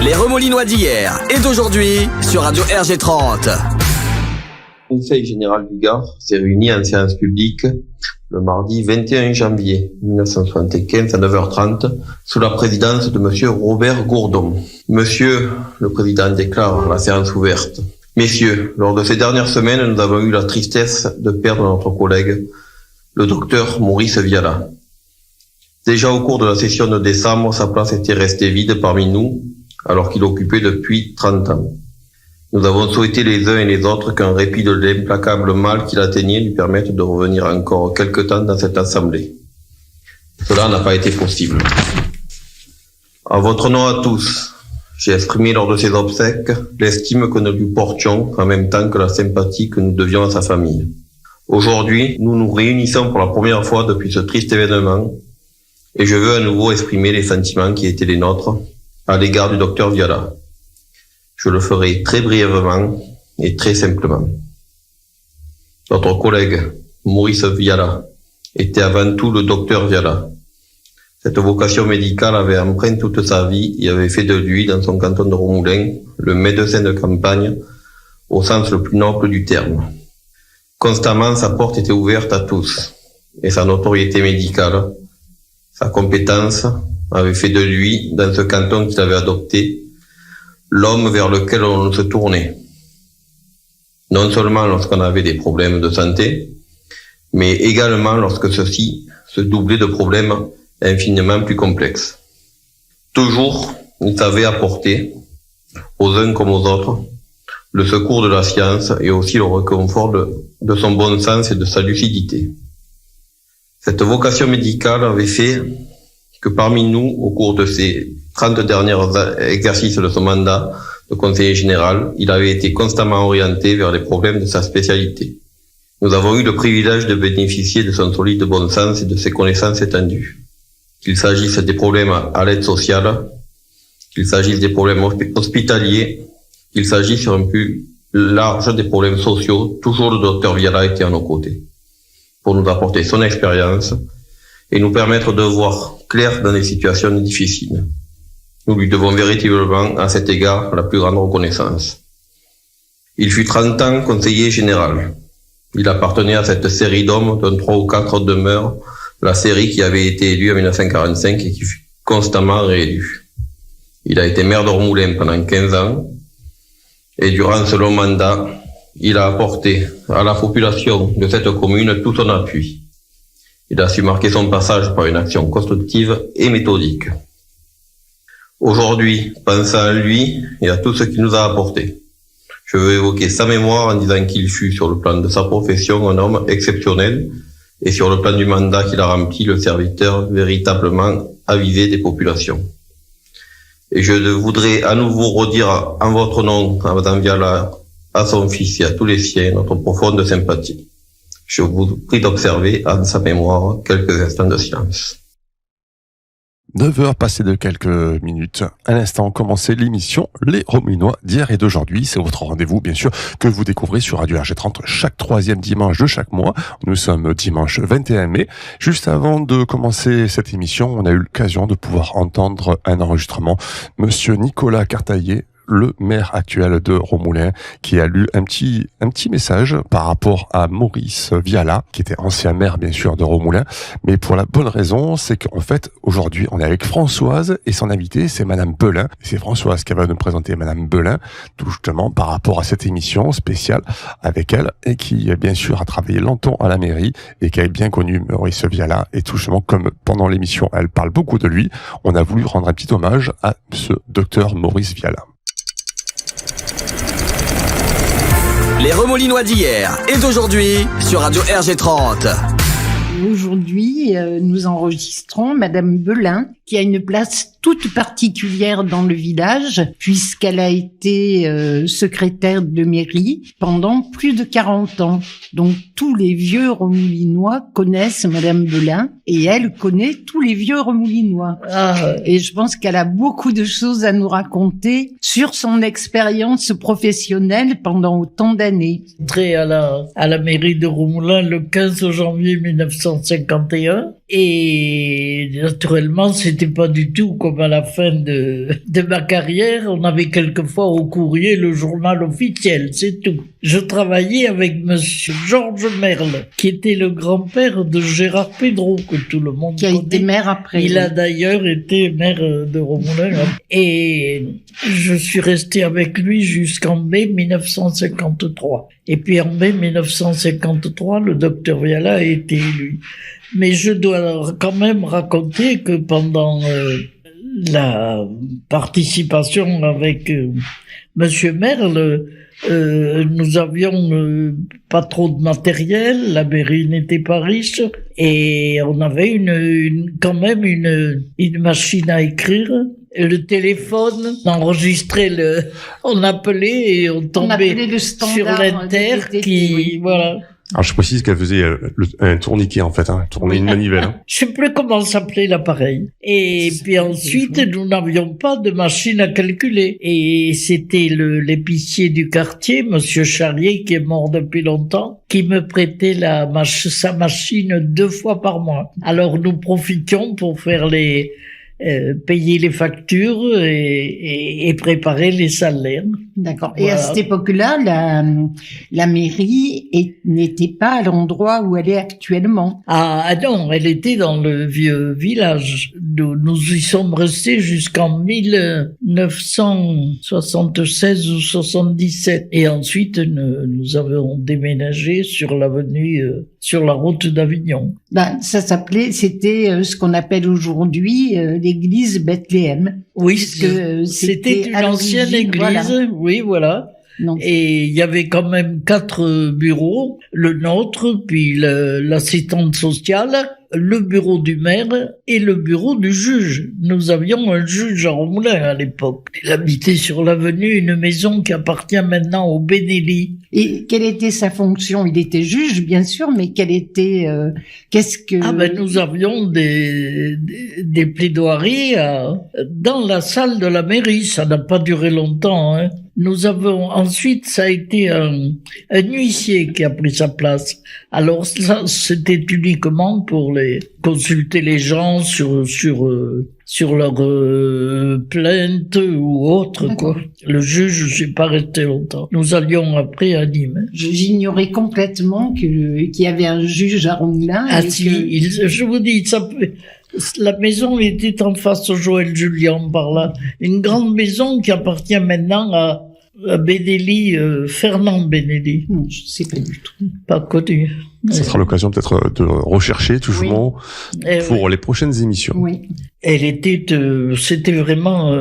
Les Remolinois d'hier et d'aujourd'hui sur Radio RG30. Le Conseil général du Gard s'est réuni en séance publique le mardi 21 janvier 1975 à 9h30 sous la présidence de Monsieur Robert Gourdon. Monsieur le Président déclare la séance ouverte. Messieurs, lors de ces dernières semaines, nous avons eu la tristesse de perdre notre collègue, le docteur Maurice Viala. Déjà au cours de la session de décembre, sa place était restée vide parmi nous, alors qu'il occupait depuis 30 ans. Nous avons souhaité les uns et les autres qu'un répit de l'implacable mal qu'il atteignait lui permette de revenir encore quelque temps dans cette assemblée. Cela n'a pas été possible. En votre nom à tous, j'ai exprimé lors de ces obsèques l'estime que nous lui portions en même temps que la sympathie que nous devions à sa famille. Aujourd'hui, nous nous réunissons pour la première fois depuis ce triste événement et je veux à nouveau exprimer les sentiments qui étaient les nôtres à l'égard du docteur Viala. Je le ferai très brièvement et très simplement. Notre collègue Maurice Viala était avant tout le docteur Viala. Cette vocation médicale avait empreint toute sa vie et avait fait de lui, dans son canton de Romoulin, le médecin de campagne au sens le plus noble du terme. Constamment, sa porte était ouverte à tous et sa notoriété médicale, sa compétence avait fait de lui, dans ce canton qu'il avait adopté, l'homme vers lequel on se tournait. Non seulement lorsqu'on avait des problèmes de santé, mais également lorsque ceux-ci se doublaient de problèmes infiniment plus complexes. Toujours, il savait apporter, aux uns comme aux autres, le secours de la science et aussi le réconfort de son bon sens et de sa lucidité. Cette vocation médicale avait fait que parmi nous, au cours de ces 30 derniers exercices de son mandat de conseiller général, il avait été constamment orienté vers les problèmes de sa spécialité. Nous avons eu le privilège de bénéficier de son solide bon sens et de ses connaissances étendues. Qu'il s'agisse des problèmes à l'aide sociale, qu'il s'agisse des problèmes hospitaliers, qu'il s'agisse sur un plus large des problèmes sociaux, toujours le docteur Viala était à nos côtés, pour nous apporter son expérience et nous permettre de voir clair dans les situations difficiles. Nous lui devons véritablement, à cet égard, la plus grande reconnaissance. Il fut 30 ans conseiller général. Il appartenait à cette série d'hommes dont 3 ou 4 demeurent la série qui avait été élue en 1945 et qui fut constamment réélue. Il a été maire de Romoulin pendant 15 ans et durant ce long mandat, il a apporté à la population de cette commune tout son appui. Il a su marquer son passage par une action constructive et méthodique. Aujourd'hui, pensant à lui et à tout ce qu'il nous a apporté, je veux évoquer sa mémoire en disant qu'il fut, sur le plan de sa profession, un homme exceptionnel et sur le plan du mandat qu'il a rempli, le serviteur véritablement avisé des populations. Et je voudrais à nouveau redire en votre nom, à Madame Viala, à son fils et à tous les siens, notre profonde sympathie. Je vous prie d'observer en sa mémoire quelques instants de silence. 9h passées de quelques minutes. À l'instant, commencer l'émission Les Remolinois d'hier et d'aujourd'hui. C'est votre rendez-vous, bien sûr, que vous découvrez sur Radio RG30 chaque 3e dimanche de chaque mois. Nous sommes dimanche 21 mai. Juste avant de commencer cette émission, on a eu l'occasion de pouvoir entendre un enregistrement. Monsieur Nicolas Cartaillet, le maire actuel de Romoulin, qui a lu un petit message par rapport à Maurice Viala, qui était ancien maire, bien sûr, de Romoulin. Mais pour la bonne raison, c'est qu'en fait, aujourd'hui, on est avec Françoise et son invitée, c'est Madame Belin. C'est Françoise qui va nous présenter Madame Belin, tout justement par rapport à cette émission spéciale avec elle et qui, bien sûr, a travaillé longtemps à la mairie et qui a bien connu Maurice Viala. Et tout justement, comme pendant l'émission, elle parle beaucoup de lui, on a voulu rendre un petit hommage à ce docteur Maurice Viala. Les Remolinois d'hier et d'aujourd'hui sur Radio RG30. Aujourd'hui, nous enregistrons Madame Belin, qui a une place toute particulière dans le village, puisqu'elle a été secrétaire de mairie pendant plus de 40 ans. Donc tous les vieux Remoulinois connaissent Madame Belin, et elle connaît tous les vieux Remoulinois. Et je pense qu'elle a beaucoup de choses à nous raconter sur son expérience professionnelle pendant autant d'années. Entrée à la mairie de Romoulin le 15 janvier 1951 Et naturellement, c'était pas du tout comme à la fin de ma carrière. On avait quelquefois au courrier le journal officiel, c'est tout. Je travaillais avec monsieur Georges Merle, qui était le grand-père de Gérard Pedro, que tout le monde Qui a connaît. été maire après. Il a d'ailleurs été maire de Romoulin. Et je suis resté avec lui jusqu'en mai 1953. Et puis en mai 1953, le docteur Viala a été élu. Mais je dois quand même raconter que pendant la participation avec monsieur Merle, nous avions pas trop de matériel, la mairie n'était pas riche, et on avait quand même une machine à écrire. Le téléphone, on enregistrait on appelait et on tombait le sur standard l'inter de qui, oui. voilà. Alors je précise qu'elle faisait un tourniquet en fait, tourner une manivelle. Je sais plus comment s'appelait l'appareil. Et puis ensuite, nous n'avions pas de machine à calculer. Et c'était l'épicier du quartier, monsieur Charrier, qui est mort depuis longtemps, qui me prêtait sa machine 2 fois par mois. Alors nous profitions pour faire payer les factures et préparer les salaires. D'accord. Voilà. Et à cette époque-là, la mairie n'était pas à l'endroit où elle est actuellement. Ah non, elle était dans le vieux village. Nous y sommes restés jusqu'en 1976 ou 77. Et ensuite, nous avons déménagé sur l'avenue, sur la route d'Avignon. C'était ce qu'on appelle aujourd'hui l'église Bethléem. Oui, que c'était une à ancienne l'origine, église. voilà. Oui, voilà. Donc, Et il y avait quand même 4 bureaux, le nôtre, puis l'assistante sociale, le bureau du maire et le bureau du juge. Nous avions un juge à Romoulin à l'époque. Il habitait sur l'avenue, une maison qui appartient maintenant au Benelli. et quelle était sa fonction? Il était juge, bien sûr, mais quelle était, Nous avions des plaidoiries dans la salle de la mairie. Ça n'a pas duré longtemps, hein. Ensuite, ça a été un huissier qui a pris sa place. Alors ça, c'était uniquement pour consulter les gens sur leur plainte ou autre, quoi. Le juge, je suis pas resté longtemps. Nous allions après à Nîmes. J'ignorais complètement qu'il y avait un juge à Romoulin. Ah si, je vous dis, la maison était en face au Joël Julien par là. Une grande maison qui appartient maintenant à Benelli, Fernand Benelli. Non, je sais pas du tout. Pas connu. Ça sera l'occasion peut-être de rechercher toujours pour les prochaines émissions. Oui. C'était vraiment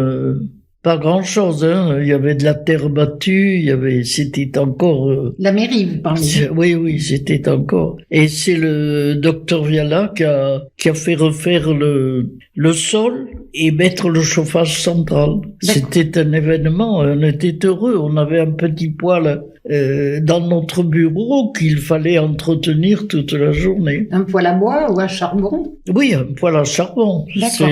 pas grand-chose, hein. Il y avait de la terre battue, c'était encore... La mairie, vous parlez. Oui, c'était encore. Et c'est le docteur Viala qui a fait refaire le sol et mettre le chauffage central. C'était un événement, on était heureux. On avait un petit poêle dans notre bureau qu'il fallait entretenir toute la journée. Un poêle à bois ou à charbon? Oui, un poêle à charbon. D'accord.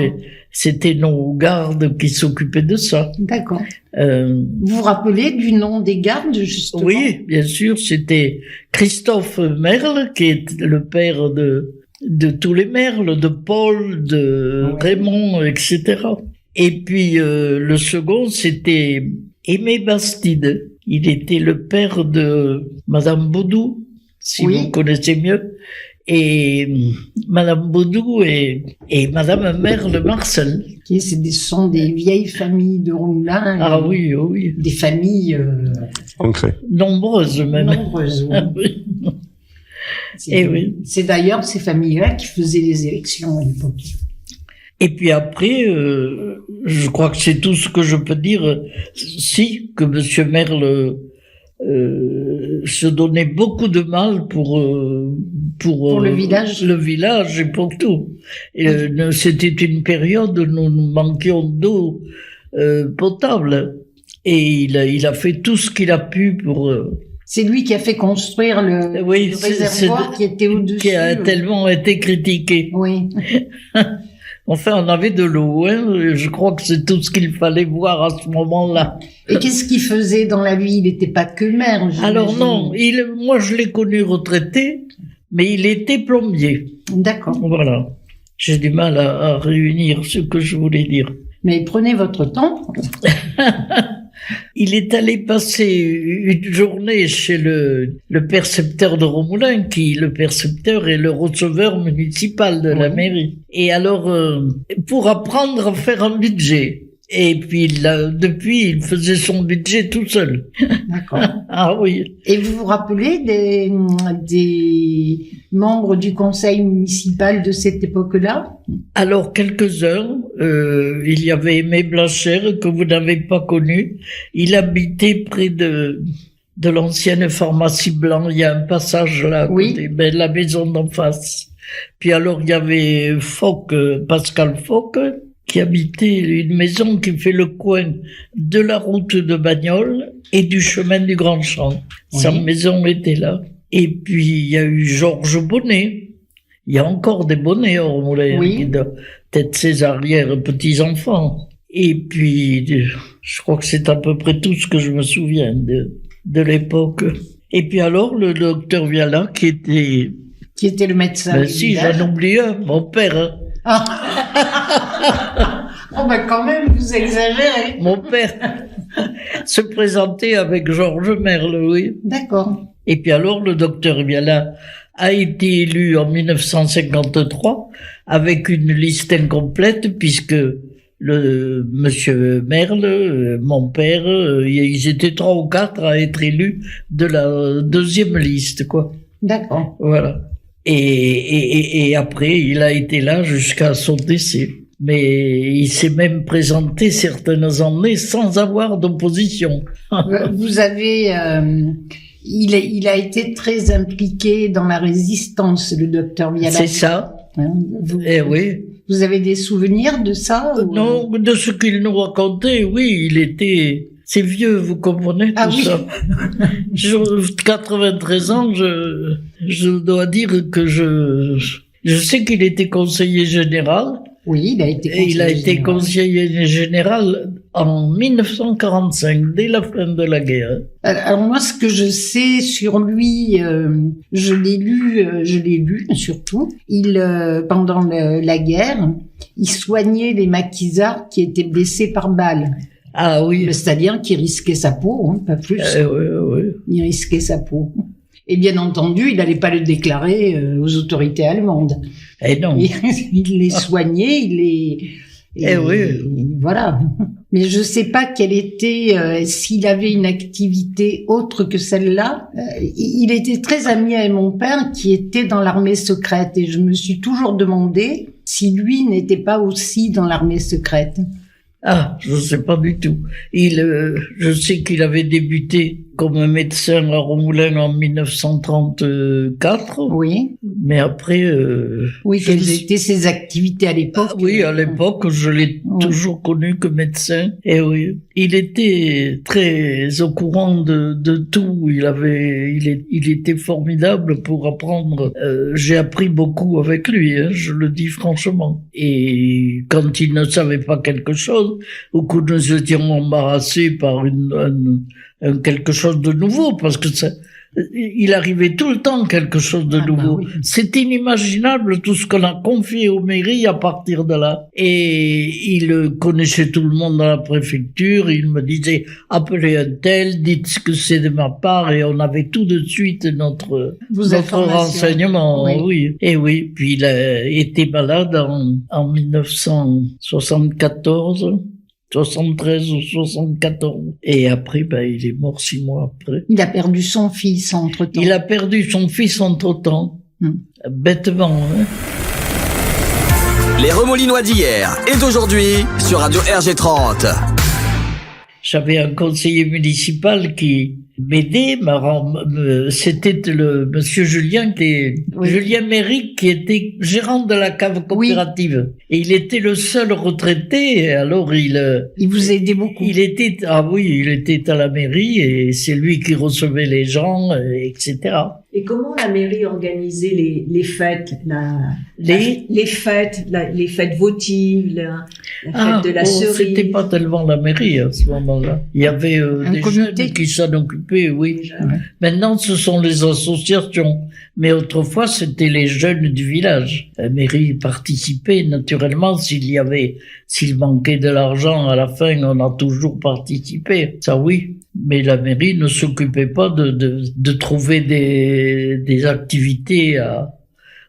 C'était nos gardes qui s'occupaient de ça. D'accord. Vous vous rappelez du nom des gardes, justement? Oui, bien sûr, c'était Christophe Merle, qui est le père de tous les Merle, de Paul, de Raymond, etc. Et puis le second, c'était Aimé Bastide. Il était le père de Madame Baudou, si vous connaissez mieux. Et Madame Baudou et Madame Merle Marcel. Ce sont des vieilles familles de Romoulin. Ah oui, oui. Des familles ancrées. Nombreuses même. Nombreuses, oui. Ah oui. C'est d'ailleurs ces familles-là qui faisaient les élections à l'époque. Et puis après, je crois que c'est tout ce que je peux dire. Que Monsieur Merle se donnait beaucoup de mal pour le village. Le village et pour tout. C'était une période où nous manquions d'eau potable. Et il a fait tout ce qu'il a pu pour... C'est lui qui a fait construire le réservoir qui était au-dessus. Qui a tellement été critiqué. Oui. Enfin, on avait de l'eau, hein. Je crois que c'est tout ce qu'il fallait voir à ce moment-là. Et qu'est-ce qu'il faisait dans la vie? Il n'était pas que maire. Alors non, moi je l'ai connu retraité, mais il était plombier. D'accord. Voilà. J'ai du mal à réunir ce que je voulais dire. Mais prenez votre temps. Il est allé passer une journée chez le percepteur de Romoulin, le percepteur est le receveur municipal de la mairie. Et alors, pour apprendre à faire un budget. Et puis depuis, il faisait son budget tout seul. D'accord. Ah oui. Et vous vous rappelez des membres du conseil municipal de cette époque-là? Alors, quelques-uns. Il y avait Aimé Blacher, que vous n'avez pas connu. Il habitait près de l'ancienne pharmacie Blanc. Il y a un passage là, à côté, la maison d'en face. Puis alors, il y avait Pascal Foch, qui habitait une maison qui fait le coin de la route de Bagnoles et du chemin du Grand Champ. Sa maison était là. Et puis, il y a eu Georges Bonnet. Il y a encore des Bonnets au Romoulin, peut-être ses arrière-petits-enfants. Et puis, je crois que c'est à peu près tout ce que je me souviens de l'époque. Et puis alors, le docteur Viala, qui était le médecin. Ben si, j'en oublie un, mon père. Hein. Oh ben quand même, vous exagérez. Mon père se présentait avec Georges Merle, oui. D'accord. Et puis alors, le docteur Viala a été élu en 1953 avec une liste incomplète puisque le monsieur Merle, mon père, ils étaient 3 ou 4 à être élus de la deuxième liste, quoi. D'accord. Voilà. Et après, il a été là jusqu'à son décès. Mais il s'est même présenté certaines années sans avoir d'opposition. Vous avez... Il a été très impliqué dans la résistance, le docteur Viala. C'est ça. Oui. Vous avez des souvenirs de ça? Non, de ce qu'il nous racontait, oui, c'est vieux, vous comprenez, tout ça. 93 ans, je dois dire que je sais qu'il était conseiller général. Oui, il a été conseiller général en 1945, dès la fin de la guerre. Alors moi, ce que je sais sur lui, je l'ai lu surtout. Pendant la guerre, il soignait les maquisards qui étaient blessés par balle. Ah oui. C'est-à-dire qu'il risquait sa peau, pas plus. Oui. Il risquait sa peau. Et bien entendu, il n'allait pas le déclarer aux autorités allemandes. Et non. Il les soignait, voilà. Mais je sais pas quelle était, s'il avait une activité autre que celle-là. Il était très ami avec mon père qui était dans l'armée secrète et je me suis toujours demandé si lui n'était pas aussi dans l'armée secrète. Ah, je sais pas du tout. Je sais qu'il avait débuté comme médecin à Romoulin en 1934. Oui. Mais après... quelles étaient ses activités à l'époque? Oui, à l'époque, je l'ai toujours connu comme médecin. Et oui, il était très au courant de tout. Il était formidable pour apprendre. J'ai appris beaucoup avec lui, hein, je le dis franchement. Et quand il ne savait pas quelque chose, ou que nous étions embarrassés par quelque chose de nouveau, parce que il arrivait tout le temps quelque chose de nouveau. Oui. C'est inimaginable tout ce qu'on a confié aux mairies à partir de là. Et il connaissait tout le monde dans la préfecture, il me disait appelez un tel, dites ce que c'est de ma part, et on avait tout de suite notre renseignement. Oui. Et oui, puis il a été malade en 1974. 73 ou 74. Et après, il est mort 6 mois après. Il a perdu son fils entre-temps. Bêtement, hein. Les Remolinois d'hier et d'aujourd'hui sur Radio RG30. J'avais un conseiller municipal qui m'aidait, c'était le monsieur Julien, Julien Méric, qui était gérant de la cave coopérative. Oui. Et il était le seul retraité, et alors il vous aidait beaucoup. Il était à la mairie, et c'est lui qui recevait les gens, etc. Et comment la mairie organisait les fêtes, les fêtes votives, La fête de la cerise. C'était pas tellement la mairie à ce moment-là. Il y avait des jeunes qui s'en occupaient, oui. Ouais. Maintenant, ce sont les associations. Mais autrefois, c'était les jeunes du village. La mairie participait, naturellement, s'il manquait de l'argent à la fin, on a toujours participé. Ça, oui. Mais la mairie ne s'occupait pas de trouver des activités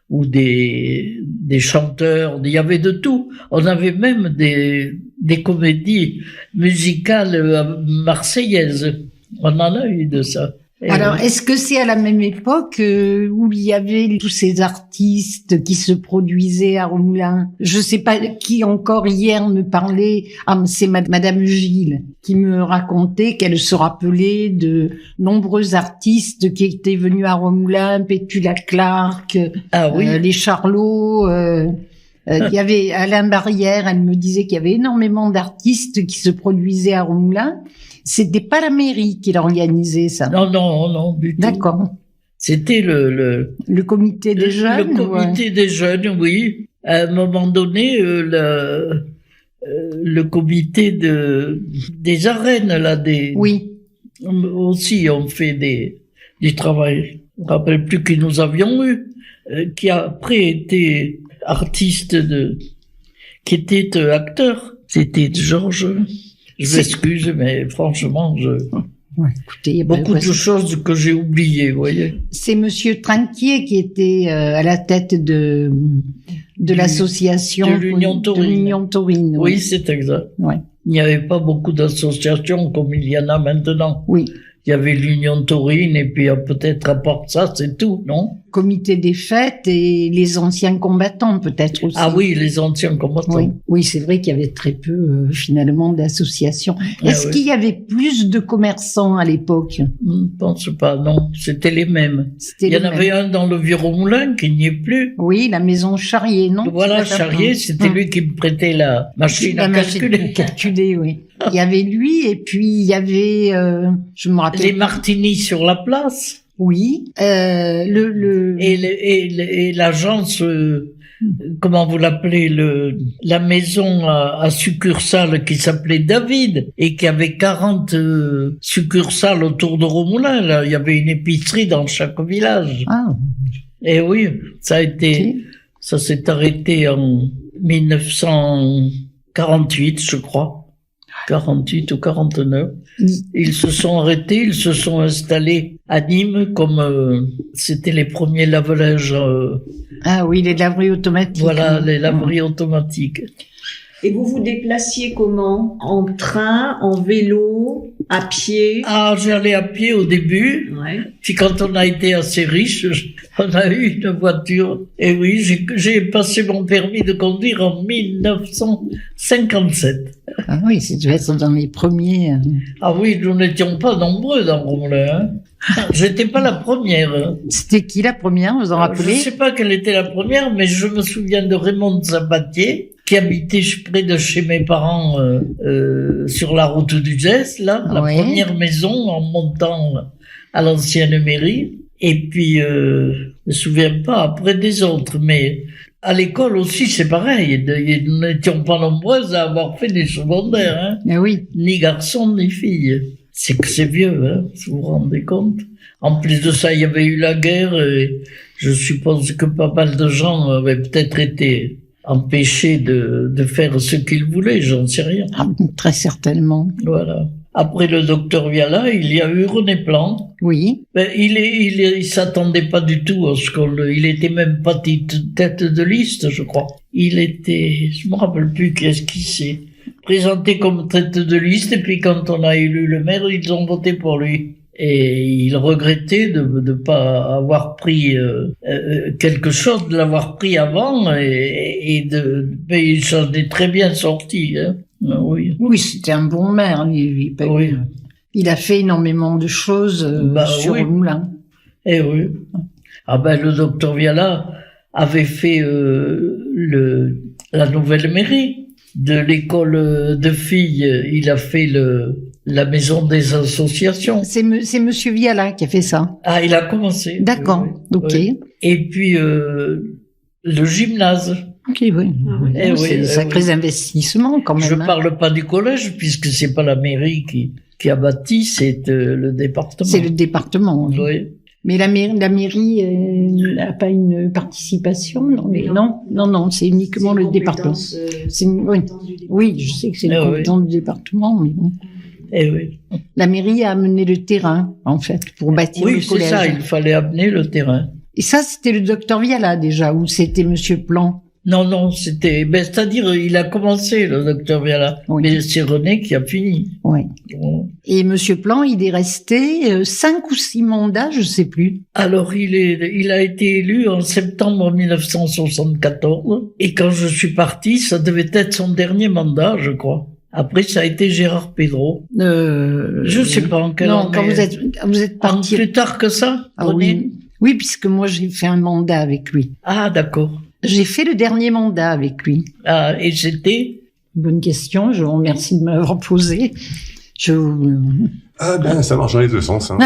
ou des chanteurs. Il y avait de tout. On avait même des comédies musicales marseillaises. On en a eu de ça. Alors, est-ce que c'est à la même époque où il y avait tous ces artistes qui se produisaient à Romoulin? Je sais pas qui encore hier me parlait. Ah, c'est Madame Gilles qui me racontait qu'elle se rappelait de nombreux artistes qui étaient venus à Romoulin, Pétula Clark, les Charlots. Il y avait Alain Barrière. Elle me disait qu'il y avait énormément d'artistes qui se produisaient à Romoulin. C'était pas la mairie qui l'organisait, ça. Non, du tout. D'accord. C'était le comité des jeunes. Le comité des jeunes, oui. À un moment donné, le comité des arènes, là, Oui. Aussi, on fait du travail. Je me rappelle plus qui nous avions eu, qui a après été artiste qui était acteur. C'était Georges. Je m'excuse, mais franchement, Ouais, écoutez, il y a beaucoup de choses que j'ai oubliées, vous voyez. C'est Monsieur Trinquier qui était à la tête de l'association de l'Union Taurine. De l'Union Taurine. Oui, c'est exact. Ouais. Il n'y avait pas beaucoup d'associations comme il y en a maintenant. Oui. Il y avait l'Union Taurine et puis peut-être à part ça, c'est tout, non? Comité des fêtes et les anciens combattants peut-être aussi. Ah oui, les anciens combattants. Oui, c'est vrai qu'il y avait très peu finalement d'associations. Est-ce qu'il y avait plus de commerçants à l'époque? Je ne pense pas, non. C'était les mêmes. Il y en avait un dans le Vieux-Romoulin qui n'y est plus. Oui, la maison Charrier, non? Voilà, Charrier, c'était lui qui me prêtait la machine à calculer, oui. Il y avait lui et puis il y avait, je me rappelle. Les martinis sur la place. Oui. Et l'agence, comment vous l'appelez, la maison à succursales qui s'appelait David et qui avait 40 succursales autour de Romoulin. Là, il y avait une épicerie dans chaque village. Ah. Et oui, ça s'est arrêté en 1948, je crois. 48 ou 49. Ils se sont arrêtés, ils se sont installés à Nîmes comme c'était les premiers lave-linges. Ah oui, les laveries automatiques. Voilà, les laveries automatiques. Et vous vous déplaciez comment? En train, en vélo, à pied? Ah, j'allais à pied au début. Ouais. Puis quand on a été assez riche, on a eu une voiture. Et oui, j'ai passé mon permis de conduire en 1957. Ah oui, ça devait être dans les premiers. Ah oui, nous n'étions pas nombreux dans Romoulin. J'étais pas la première. C'était qui la première, vous en rappelez? Je sais pas quelle était la première, mais je me souviens de Raymond Sabatier, qui habitait près de chez mes parents sur la route du Gest, là, la première maison en montant à l'ancienne mairie. Et puis, je me souviens pas après des autres, mais à l'école aussi c'est pareil. Nous n'étions pas nombreuses à avoir fait des secondaires, hein. Ah oui. Ni garçons ni filles. C'est que c'est vieux, hein, si vous vous rendez compte. En plus de ça, il y avait eu la guerre et je suppose que pas mal de gens avaient peut-être été empêchés de faire ce qu'ils voulaient, j'en sais rien. Ah, très certainement. Voilà. Après le docteur Viala, il y a eu René Plante. Oui. Ben, il s'attendait pas du tout à ce il était même pas tête de liste, je crois. Je me rappelle plus qu'est-ce qu'il s'est présenté comme tête de liste et puis quand on a élu le maire, ils ont voté pour lui. Et il regrettait de pas avoir pris quelque chose, de l'avoir pris avant mais il s'en est très bien sorti, hein. Oui. Oui, c'était un bon maire, lui. Oui. Il a fait énormément de choses sur le moulin. Eh oui. Ah ben, le docteur Viala avait fait la nouvelle mairie de l'école de filles. Il a fait la maison des associations. C'est Monsieur Viala qui a fait ça. Ah, il a commencé. D'accord. Oui. Ok. Oui. Et puis le gymnase. Ok, oui. Eh oui, C'est sacrés investissements quand même. Je hein. parle pas du collège, puisque c'est pas la mairie qui a bâti, c'est le département. C'est le département. Oui. Oui. Mais la mairie n'a pas une participation, non, mais non, c'est uniquement le département. Oui, je sais que c'est une compétence du département, mais bon. Eh oui. La mairie a amené le terrain, en fait, pour bâtir le Oui, c'est collège. ça, il fallait amener le terrain. Et ça, c'était le docteur Viala, déjà, ou c'était Monsieur Plan? Non, c'est-à-dire, il a commencé, le docteur Viala. Oui. Mais c'est René qui a fini. Oui. Bon. Et Monsieur Plan, il est resté 5 ou 6 mandats, je sais plus. Alors, il a été élu en septembre 1974. Et quand je suis parti, ça devait être son dernier mandat, je crois. Après, ça a été Gérard Pedro. Je sais pas en quelle année. Non, quand vous êtes parti. Plus tard que ça, Ah René? Oui, puisque moi, j'ai fait un mandat avec lui. Ah, d'accord. J'ai fait le dernier mandat avec lui. Ah, et j'étais? Bonne question, je vous remercie de m'avoir posé. Ah ben, ça marche dans les deux sens. Hein.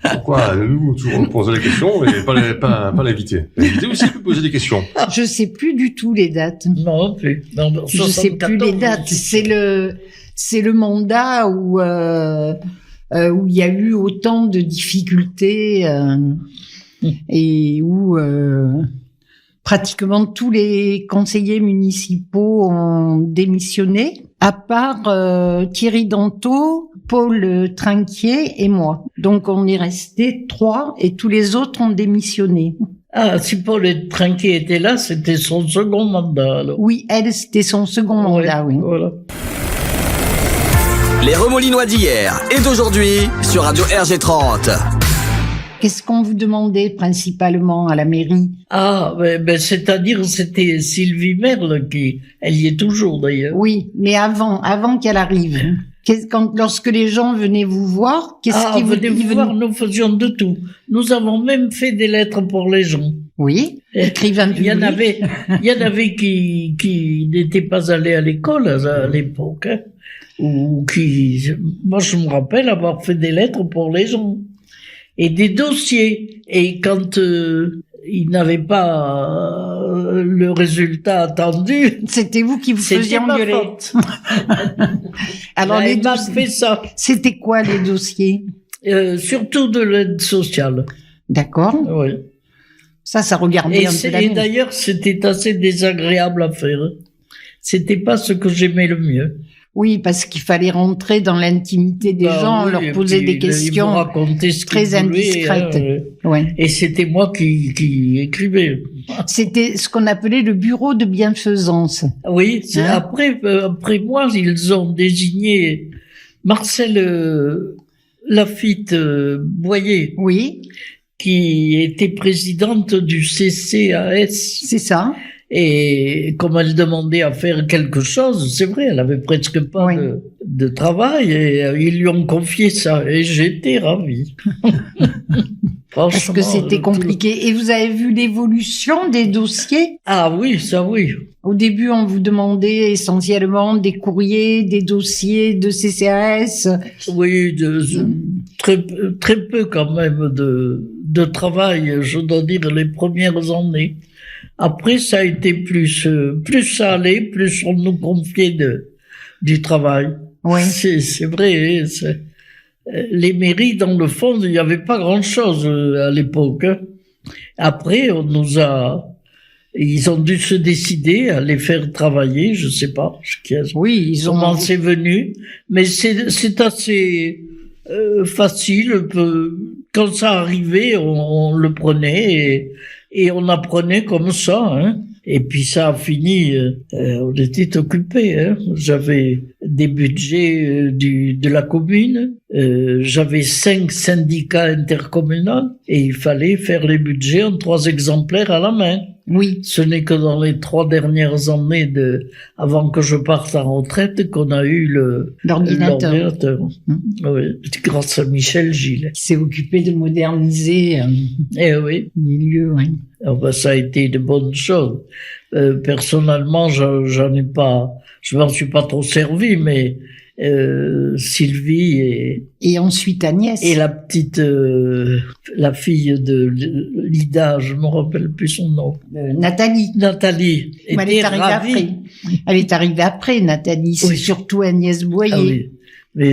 Pourquoi nous toujours poser des questions et pas l'invité? L'invité aussi peut poser des questions. Je sais plus du tout les dates. Non plus. Non, Je sais plus les dates. C'est le mandat où il y a eu autant de difficultés et où pratiquement tous les conseillers municipaux ont démissionné, à part Thierry Danto, Paul Trinquier et moi. Donc on est restés 3 et tous les autres ont démissionné. Ah, si Paul Trinquier était là, c'était son second mandat, alors. Oui, c'était son second mandat, oui. Voilà. Les Remolinois d'hier et d'aujourd'hui sur Radio RG30. Qu'est-ce qu'on vous demandait principalement à la mairie? Ah, c'est-à-dire, c'était Sylvie Merle elle y est toujours d'ailleurs. Oui, mais avant qu'elle arrive. Lorsque les gens venaient vous voir, venaient vous voir, nous faisions de tout. Nous avons même fait des lettres pour les gens. Oui, écrivain public. Il y en avait qui n'étaient pas allés à l'école à l'époque, hein, ou moi je me rappelle avoir fait des lettres pour les gens. Et des dossiers. Et quand ils n'avaient pas le résultat attendu, c'était vous qui vous faisiez engueuler. Alors les dossiers, fait ça. C'était quoi les dossiers? Surtout de l'aide sociale. D'accord. Oui. Ça regardait un peu la Et mairie. d'ailleurs, c'était assez désagréable à faire. C'était pas ce que j'aimais le mieux. Oui, parce qu'il fallait rentrer dans l'intimité des gens, leur poser des questions très indiscrètes. Ouais. Et c'était moi qui écrivais. C'était ce qu'on appelait le bureau de bienfaisance. Oui, après moi, ils ont désigné Marcel Lafitte Boyer. Oui. Qui était présidente du CCAS. C'est ça. Et comme elle demandait à faire quelque chose, c'est vrai, elle avait presque pas de travail et ils lui ont confié ça et j'étais ravi. Parce que c'était compliqué. Et vous avez vu l'évolution des dossiers? Ah oui, ça oui. Au début, on vous demandait essentiellement des courriers, des dossiers de CCAS. Oui, très peu quand même de travail, je dois dire, les premières années. Après, ça a été plus ça allait, plus on nous confiait du travail. Oui. C'est vrai. Les mairies, dans le fond, il n'y avait pas grand-chose à l'époque. Après, ils ont dû se décider à les faire travailler, je sais pas. Oui, comment c'est venu, mais c'est assez facile. Quand ça arrivait, on le prenait et on apprenait comme ça, hein. Et puis ça a fini, on était occupés, hein. J'avais des budgets de la commune, j'avais 5 syndicats intercommunaux et il fallait faire les budgets en 3 exemplaires à la main. Oui. Ce n'est que dans les 3 dernières années avant que je parte en retraite qu'on a eu l'ordinateur. Oui, grâce à Michel Gilles. Qui s'est occupé de moderniser les lieux, oui. Ça a été de bonnes choses. Personnellement, je m'en suis pas trop servi, mais Sylvie Et ensuite Agnès. et la petite, la fille de Lida, je me rappelle plus son nom. Nathalie. Nathalie Mais elle est était arrivée ravie. après. Elle est arrivée après, Nathalie. C'est Oui. surtout Agnès Boyer. Ah oui. Mais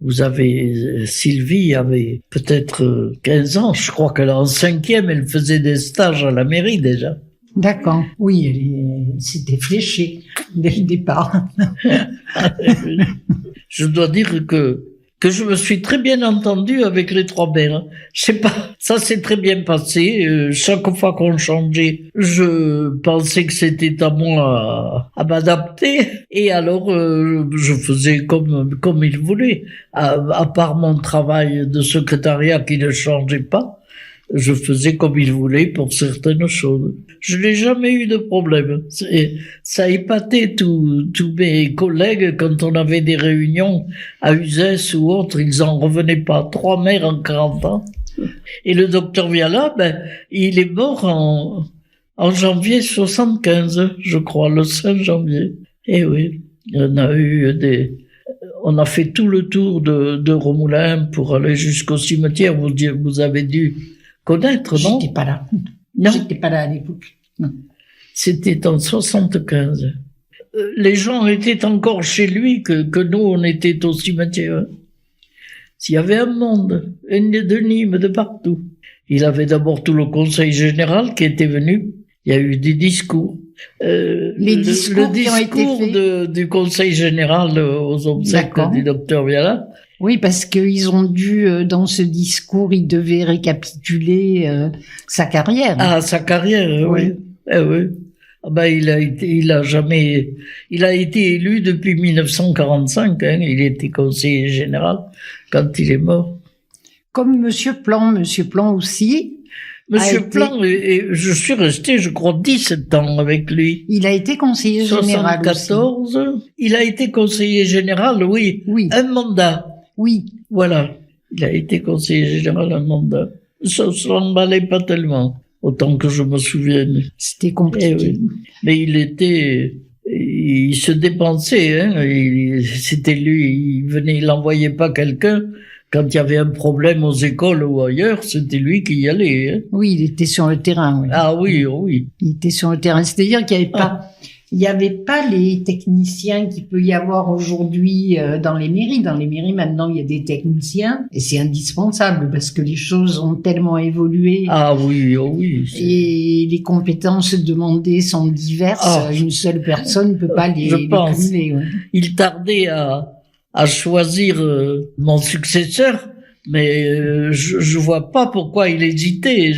vous avez Sylvie avait peut-être 15 ans. Je crois qu'elle est en 5e. Elle faisait des stages à la mairie déjà. D'accord. Oui, c'était fléché dès le départ. Je dois dire que je me suis très bien entendu avec les trois mères. Je sais pas, ça s'est très bien passé. Chaque fois qu'on changeait, je pensais que c'était à moi à m'adapter. Et alors, je faisais comme il voulait. À part mon travail de secrétariat qui ne changeait pas, je faisais comme il voulait pour certaines choses. Je n'ai jamais eu de problème. Ça épatait tous mes collègues quand on avait des réunions à Uzès ou autre, ils en revenaient pas. 3 mères en 40 ans. Et le docteur Viala, il est mort en janvier 75, je crois, le 5 janvier. Et oui, on a fait tout le tour de Romoulin pour aller jusqu'au cimetière. Vous avez dû connaître, non? J'étais pas là. Non. J'étais pas là à l'époque. Non. C'était en 75. Les gens étaient encore chez lui que nous, on était au cimetière. S'il y avait un monde, de Nîmes, de partout. Il avait d'abord tout le conseil général qui était venu. Il y a eu des discours. Les discours le qui ont été discours du conseil général aux obsèques D'accord. du docteur Viala. Oui, parce qu'ils ont dû, dans ce discours, ils devaient récapituler sa carrière. Ah, sa carrière, oui. Oui. Ah ben, il a été élu depuis 1945, hein. Il était conseiller général quand il est mort. Comme Monsieur Plan aussi. Monsieur Plan, et je suis resté, je crois, 17 ans avec lui. Il a été conseiller général 74. Il a été conseiller général, oui. Oui. Un mandat. Oui. Voilà. Il a été conseiller général un mandat. Ça s'emballait pas tellement, autant que je me souvienne. C'était compliqué. Oui. Mais il se dépensait, hein. C'était lui, il envoyait pas quelqu'un. Quand il y avait un problème aux écoles ou ailleurs, c'était lui qui y allait, hein. Oui, il était sur le terrain, oui. Ah oui, oui. Il était sur le terrain. C'est-à-dire qu'il y avait pas les techniciens qu'il peut y avoir aujourd'hui dans les mairies. Dans les mairies, maintenant, il y a des techniciens et c'est indispensable parce que les choses ont tellement évolué. Ah oui, oh oui. Et les compétences demandées sont diverses. Ah, une seule personne ne peut pas les cumuler. Ouais. Il tardait à choisir mon successeur, mais je vois pas pourquoi il hésitait.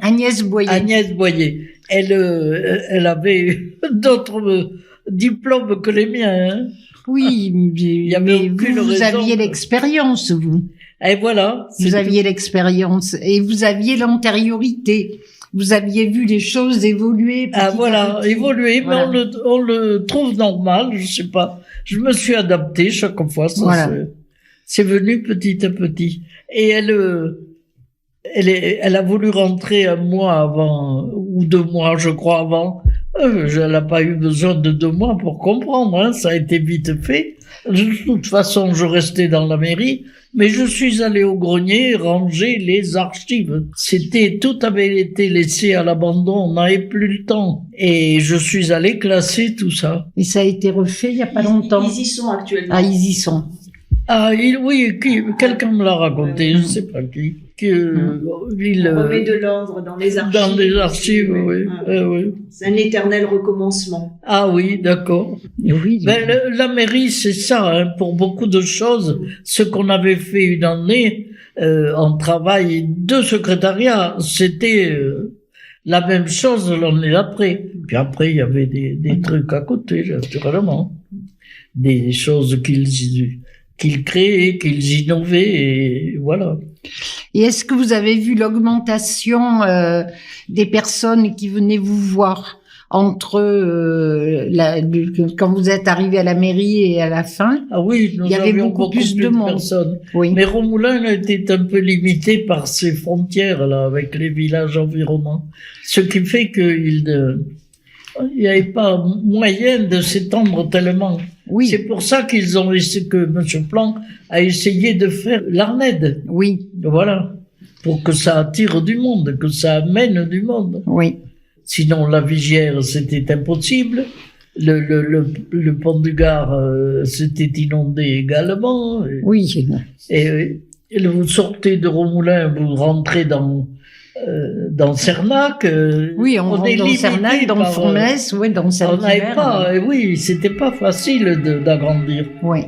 Agnès Boyer. Elle avait d'autres diplômes que les miens, hein. Oui, mais vous aviez l'expérience, vous. Et voilà. Vous aviez l'expérience et vous aviez l'antériorité. Vous aviez vu les choses évoluer. Évoluer, voilà. Mais on le trouve normal, je sais pas. Je me suis adapté chaque fois. C'est venu petit à petit. Et elle a voulu rentrer un mois avant, ou 2 mois, je crois, avant. Elle n'a pas eu besoin de 2 mois pour comprendre, hein. Ça a été vite fait. De toute façon, je restais dans la mairie, mais je suis allé au grenier ranger les archives. Tout avait été laissé à l'abandon, on n'avait plus le temps. Et je suis allé classer tout ça. Et ça a été refait il y a pas longtemps. Ils y sont actuellement. Ah, ils y sont. Ah, quelqu'un me l'a raconté, je sais pas qui. On remet de l'ordre dans les archives. Dans les archives, oui. Oui. C'est un éternel recommencement. Ah oui, d'accord. Oui. La mairie, c'est ça, hein, pour beaucoup de choses. Ce qu'on avait fait une année en travail de secrétariat, c'était la même chose l'année d'après. Puis après, il y avait des trucs à côté, naturellement. Des choses qu'ils créaient, qu'ils innovaient, et voilà. Et est-ce que vous avez vu l'augmentation des personnes qui venaient vous voir entre quand vous êtes arrivé à la mairie et à la fin? Ah oui, il y avait beaucoup plus de monde. Personnes. Oui. Mais Romoulin était un peu limité par ses frontières là, avec les villages environnants, ce qui fait que il n'y avait pas moyen de s'étendre tellement. Oui, C'est pour ça que M. Plan a essayé de faire l'Arnède. oui, Voilà. Pour que ça attire du monde, que ça amène du monde. oui. Sinon, la Vigière, c'était impossible. Le pont du Gard, c'était inondé également. Oui, Et vous sortez de Romoulin, vous rentrez dans Cernac. oui, on rentre est dans limité Cernac, dans par, Fourmès, oui, dans on Saint-Hiver. n'avait pas, oui, c'était pas facile d'agrandir. Oui.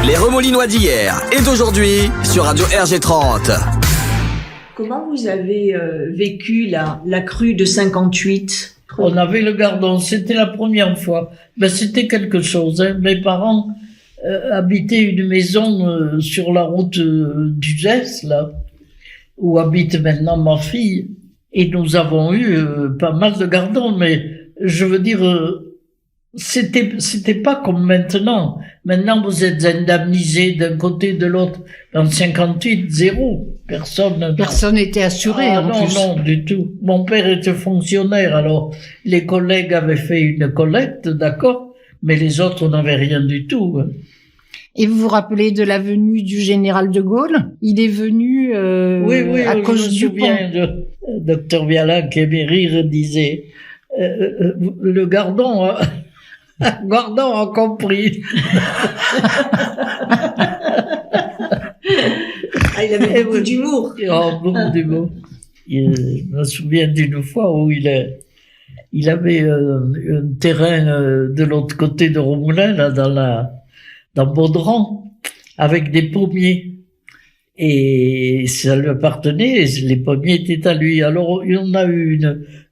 Les Remolinois d'hier et d'aujourd'hui sur Radio RG30. Comment vous avez vécu la crue de 58? On avait le Gardon, c'était la première fois. Ben, c'était quelque chose, hein. Mes parents habitaient une maison sur la route d'Uzès, là, où habite maintenant ma fille. Et nous avons eu pas mal de Gardons, mais je veux dire, c'était pas comme maintenant. Maintenant, vous êtes indemnisés d'un côté et de l'autre. En 58, zéro. Personne n'était assuré, en non, plus. non, du tout. Mon père était fonctionnaire, alors les collègues avaient fait une collecte, d'accord, mais les autres n'avaient rien du tout. Et vous vous rappelez de la venue du général de Gaulle? Il est venu Oui, à cause du pont. Docteur Viala, qui aimait rire, disait le Gardon a compris. Ah, il avait beaucoup d'humour. Oh, beaucoup d'humour. Je me souviens d'une fois où il avait un terrain de l'autre côté de Romoulin, là, dans Baudran, avec des pommiers. Et ça lui appartenait, et les pommiers étaient à lui. Alors, on a eu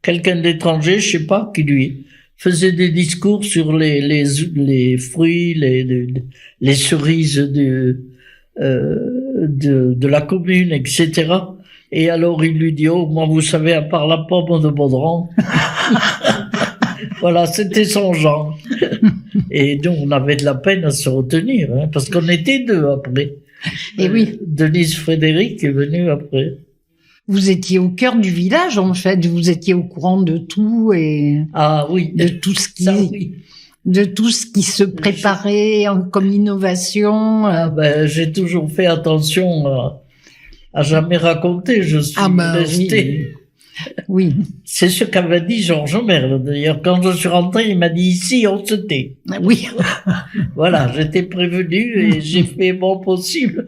quelqu'un d'étranger, je sais pas, qui lui faisait des discours sur les fruits, les cerises de la commune, etc. Et alors il lui dit, oh, moi vous savez, à part la pomme de Baudran. Voilà, c'était son genre. Et donc on avait de la peine à se retenir, hein, parce qu'on était deux après. Et oui. Denise Frédéric est venue après. Vous étiez au cœur du village, en fait. Vous étiez au courant de tout et Ah oui. de tout ce qui, Ça, oui. de tout ce qui se préparait comme innovation. Ah ben, j'ai toujours fait attention à jamais raconter. Je suis resté. Oui. C'est ce qu'avait dit Georges Merle. D'ailleurs, quand je suis rentré, il m'a dit ici, on se tait. Oui. Voilà, j'étais prévenu et j'ai fait mon possible.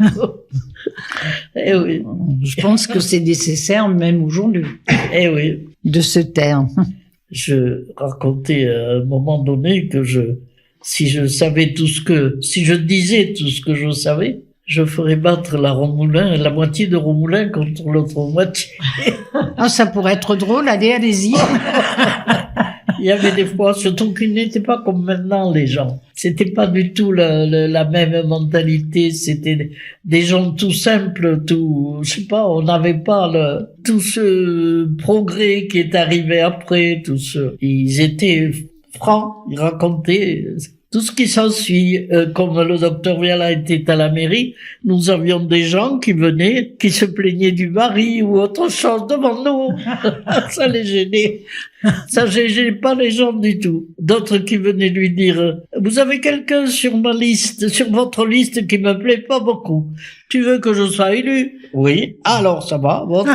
Eh oui. Je pense que c'est nécessaire, même aujourd'hui, Eh oui. de se taire. Je racontais à un moment donné que si je disais tout ce que je savais, je ferais battre la moitié de Romoulin contre l'autre moitié. Ah, ça pourrait être drôle. Allez-y. Il y avait des fois, surtout qu'ils n'étaient pas comme maintenant, les gens. C'était pas du tout la même mentalité. C'était des gens tout simples, je sais pas, on n'avait pas tout ce progrès qui est arrivé après, ils étaient francs, ils racontaient tout ce qui s'ensuit. Comme le docteur Viala était à la mairie, nous avions des gens qui venaient, qui se plaignaient du mari ou autre chose devant nous. Ça les gênait. Ça gênait pas les gens du tout. D'autres qui venaient lui dire, vous avez quelqu'un sur votre liste qui me plaît pas beaucoup. Tu veux que je sois élu? Oui. Alors ça va, vote.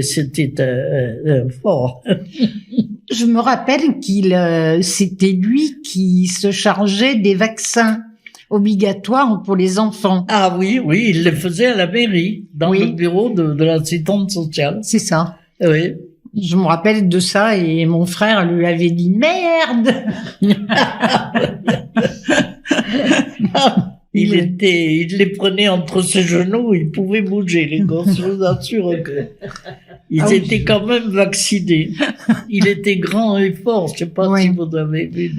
C'était fort. Je me rappelle c'était lui qui se chargeait des vaccins obligatoires pour les enfants. Ah oui, il le faisait à la mairie, dans Oui. le bureau de l'assistante sociale. C'est ça. Oui. Je me rappelle de ça et mon frère lui avait dit merde. Il les prenait entre ses genoux, il pouvait bouger, les gosses, je vous assure que ils étaient quand même vaccinés. Il était grand et fort, je sais pas si vous avez vu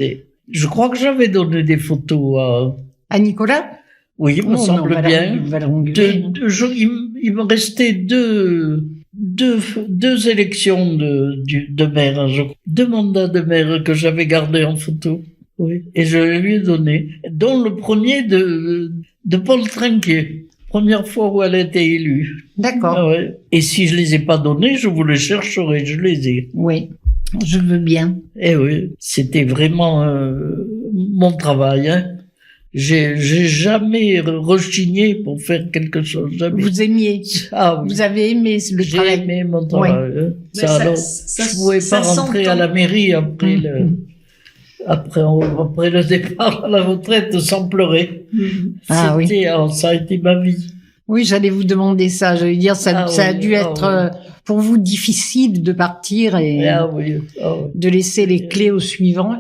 je crois que j'avais donné des photos à Nicolas? Oui, il me semble bien. Il me restait deux élections de maire, deux mandats de maire que j'avais gardés en photo. Oui. Et je lui ai donné, dont le premier de Paul Trinquier. Première fois où elle a été élue. D'accord. Ah ouais. Et si je les ai pas donnés, je vous les chercherai, je les ai. Oui, je veux bien. Eh oui, c'était vraiment mon travail. Hein. J'ai jamais rechigné pour faire quelque chose. Jamais. Vous aimiez. Ah oui. Vous avez aimé le J'ai travail. aimé mon travail. Hein. Mais ça- alors, ça- je pouvais pas ça rentrer s'entend. à la mairie après après le départ à la retraite sans pleurer. Ah oui. Ça a été ma vie. Oui, j'allais vous demander ça. J'allais dire, ça a oui, dû être pour vous difficile de partir et Ah oui. de laisser les clés au suivant.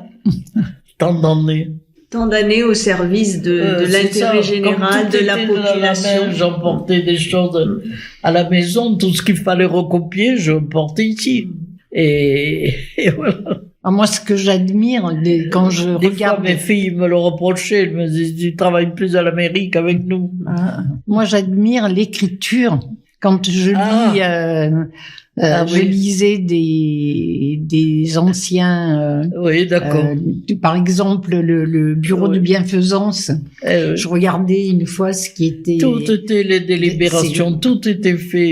Tant d'années. Tant d'années au service de C'est ça. l'intérêt général, Comme tout de la était dans population. main, j'emportais des choses à la maison, tout ce qu'il fallait recopier, je portais ici. Et voilà. Alors moi, ce que j'admire quand je Des regarde, fois, mes filles me le reprochaient, elles me disaient, tu travailles plus à l'Amérique qu'avec nous. moi j'admire l'écriture. Quand je lis, je oui. lisais des anciens, Oui, d'accord. par exemple le bureau de bienfaisance. Je regardais une fois ce qui était. Tout était les délibérations, tout était fait.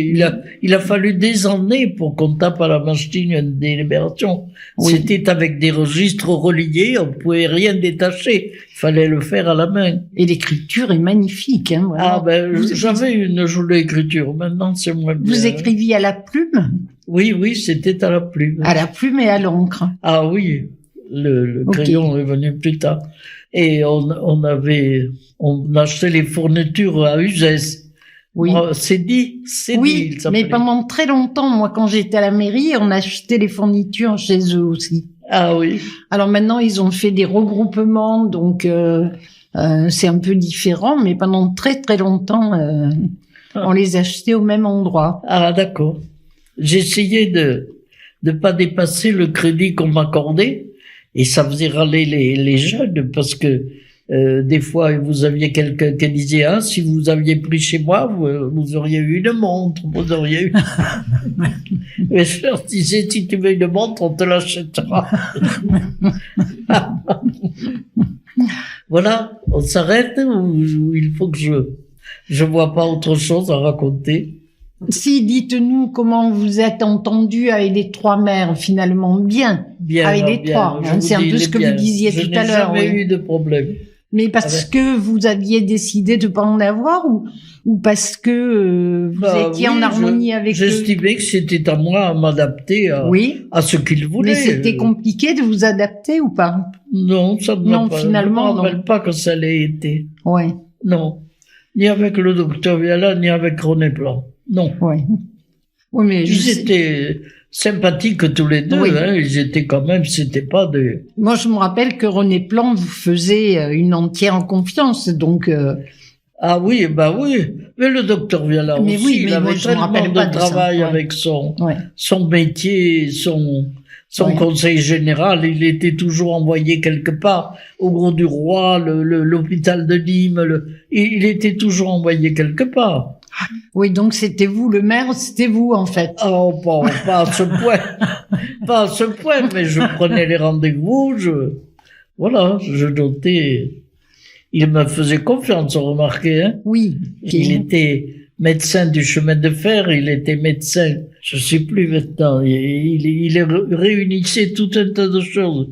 Il a fallu des années pour qu'on tape à la machine une délibération. Oui. C'était avec des registres reliés, on pouvait rien détacher. Il fallait le faire à la main. Et l'écriture est magnifique. Hein, vraiment. Ah ben, j'avais une jolie écriture. Maintenant, c'est moins bien. Vous écriviez à la plume? Oui, c'était à la plume. À la plume et à l'encre. Ah oui, le Ok. crayon est venu plus tard. Et on achetait les fournitures à Uzès. Oui. C'est dit, Oui, il s'appelait. mais pendant très longtemps, moi, quand j'étais à la mairie, on achetait les fournitures chez eux aussi. Ah oui. Alors maintenant, ils ont fait des regroupements, donc c'est un peu différent, mais pendant très très longtemps, on les achetait au même endroit. Ah, d'accord. J'essayais de pas dépasser le crédit qu'on m'accordait, et ça faisait râler les jeunes, parce que des fois, vous aviez quelqu'un qui disait, ah, si vous aviez pris chez moi, vous auriez eu une montre, vous auriez eu. Mais je leur disais, si tu veux une montre, on te l'achètera. Voilà, on s'arrête, ou il faut que je vois pas autre chose à raconter. Si, dites-nous comment vous êtes entendu avec les trois mères, finalement, bien. Bien, Avec les bien, trois, je hein, vous c'est un dis, peu il ce est que bien. vous disiez tout à l'heure. Je n'ai jamais oui. eu de problème. Mais parce que vous aviez décidé de pas en avoir ou parce que vous étiez en harmonie avec eux? J'estimais que c'était à moi à m'adapter à ce qu'ils voulaient. Mais c'était compliqué de vous adapter ou pas? Non, ça ne Non, m'a pas. finalement, je ne me rappelle pas que ça l'ait été. Ouais. Non. Ni avec le docteur Viala, ni avec René Blanc. Non. Ouais. Oui, mais Ils étaient sympathiques tous les deux, Oui. hein. Ils étaient quand même, c'était pas des... moi, je me rappelle que René Plan vous faisait une entière confiance, donc. Ah oui, bah oui. Mais le docteur Viala Mais aussi, oui, mais il moi, avait je me rappelle tellement pas de de ça. travail Ouais. avec son Ouais. métier, son Ouais. conseil général. Il était toujours envoyé quelque part, au Gros du Roi, l'hôpital de Nîmes. Il était toujours envoyé quelque part. Oui, donc c'était vous le maire, c'était vous en fait. Oh, pas à ce point. Pas à ce point, mais je prenais les rendez-vous, je notais. Il me faisait confiance, remarquez, hein. Oui. Il était médecin du chemin de fer, il était médecin, je sais plus maintenant, il réunissait tout un tas de choses.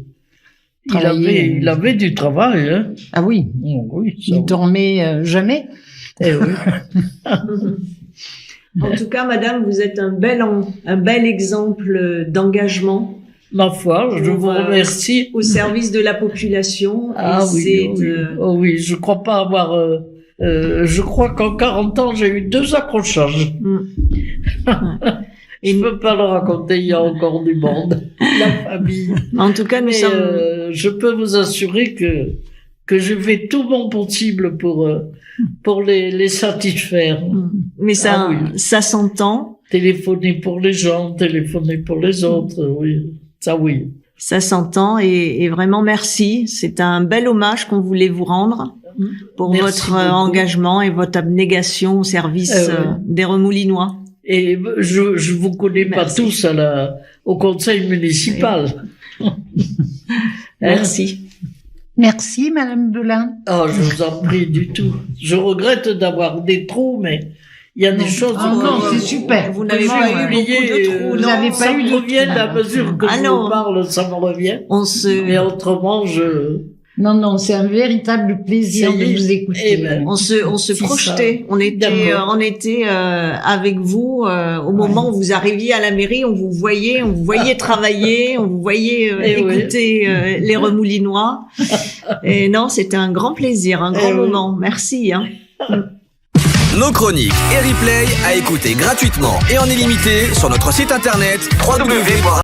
Il avait du travail, hein. Ah oui. Oui, ça, Il dormait jamais. Eh oui. En tout cas, madame, vous êtes un bel exemple d'engagement Ma foi, je vous remercie. au service de la population. Ah Et oui, c'est, oui. Oh oui, je crois pas avoir... je crois qu'en 40 ans, j'ai eu 2 accrochages. Et je peux pas le raconter, il y a encore du monde, la famille. En tout cas, nous Mais sommes... je peux vous assurer que je fais tout mon possible pour les satisfaire. Mais ça, Ah oui. ça s'entend. Téléphoner pour les gens, téléphoner pour les autres, oui. Ça, oui. Ça s'entend et vraiment merci. C'est un bel hommage qu'on voulait vous rendre pour Merci votre beaucoup. engagement et votre abnégation au service oui. des Remoulinois. Et je vous connais pas Merci. tous au conseil municipal. Hein? Merci. Merci, Madame Belin. Oh, je vous en prie du tout. Je regrette d'avoir des trous, mais il y a des choses... Ah non, c'est super. Vous n'avez Vraiment, pas eu beaucoup de trous, vous non? n'avez pas ça eu me de revient trous. à mesure que Ah je non. vous parle, ça me revient. On se, Mais autrement, Non, c'est un véritable plaisir Ça y de est. vous écouter. Eh ben, on se C'est projetait. ça. On était D'accord. avec vous au moment où vous arriviez à la mairie. On vous voyait travailler, on vous voyait Eh oui. écouter les Remoulinois. Et non, c'était un grand plaisir, un grand Eh oui. moment. Merci. Hein. Nos chroniques et replays à écouter gratuitement et en illimité sur notre site internet www.